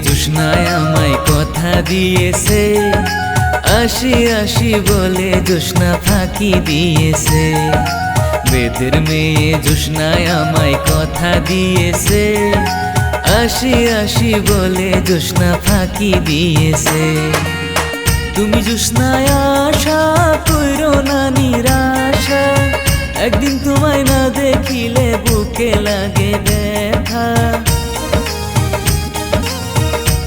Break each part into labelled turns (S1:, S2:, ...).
S1: জোছনায় আমায় কথা দিয়েছে, আসি আসি বলে জোছনা ফাঁকি দিয়েছে। বেদের মেয়ে জোছনায় আমায় কথা দিয়েছে, আসি আসি বলে জোছনা ফাঁকি দিয়েছে। তুমি জোছনায় আশা কইরো না নিরাশা, একদিন তোমায় না দেখিলে বুকে লাগে ব্যথা।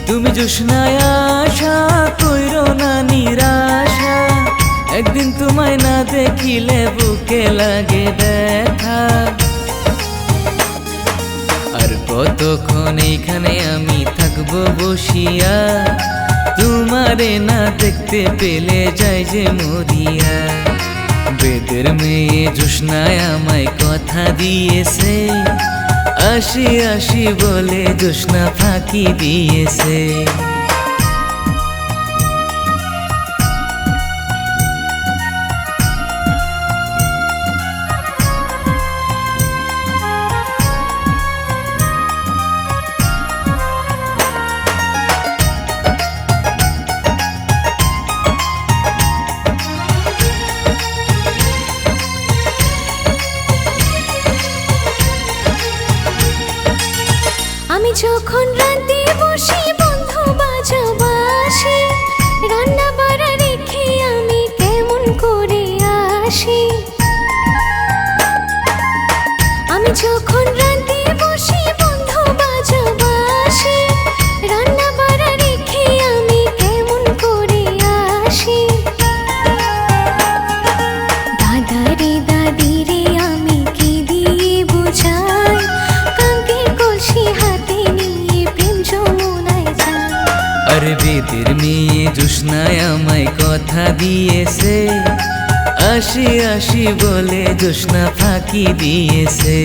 S1: তুমি জোছনায় আশা কইরো না নিরাশা, একদিন তোমায় না দেখিলে বুকে লাগে ব্যথা। আর কতক্ষণ এইখানে আমি থাকবো বসিয়া, তোমারে না দেখতে পেলে যাই যে মরিয়া। বেদের মেয়ে জোছনায় আমায় কথা দিয়েছে, আসি আসি বলে জোছনা ফাঁকি দিয়েছে।
S2: আমি যখন রাতে বসি বন্ধু বাজাবাসি, রান্না বাড়া রেখে আমি কেমন করে আসি। আমি যখন রাতে বসি বন্ধু বাজাবাসি, রান্না বাড়া রেখে আমি কেমন করে আসি। দাদা রে দাদি রে আমি কি দিয়ে বুঝাই, কাঙ্কের কলসি হাতে নিয়ে প্রেম যমুনায় যাই।
S1: আরে বেদের মেয়ে জোছনায় আমায় কথা দিয়েছে, আসি আসি বলে জোছনা ফাঁকি দিয়েছে।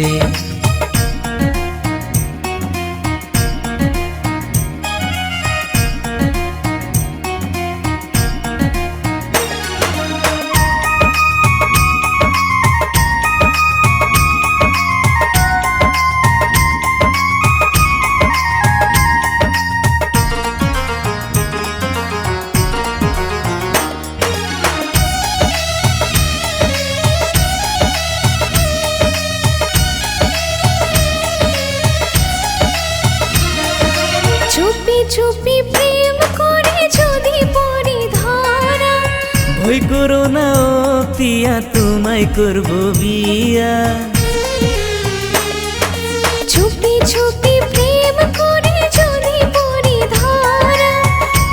S2: চুপি চুপি প্রেম করে যদি পড়ি ধরা,
S1: ভয় করো না ও পিয়া তোমায় করবো বিয়া।
S2: চুপি চুপি প্রেম করে যদি পড়ি ধরা,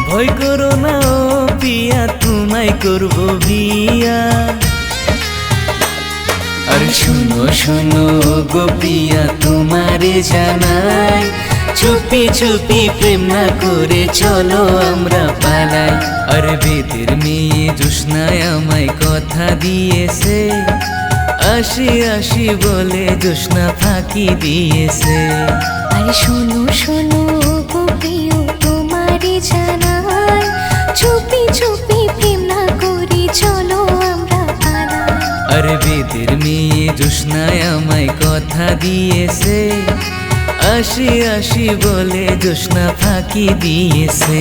S1: ভয় করো না ও পিয়া তোমায় করবো বিয়া। আর শোনো শোনো গো পিয়া তোমারে জানাই, চুপি চুপি প্রেম না করে চলো আমরা পালাই। আর বেদের মেয়ে জোছনায় আমায় কথা দিয়েছে, আসি আসি বলে জোছনা ফাঁকি দিয়েছে।
S2: আরে শোনো শোনো গো প্রিয় তোমারে জানাই, চুপি চুপি প্রেম না করি চলো আমরা পালাই।
S1: আর বেদের মেয়ে জোছনায় আমায় কথা দিয়েছে, আসি আসি বলে জোছনা ফাঁকি দিয়েছে।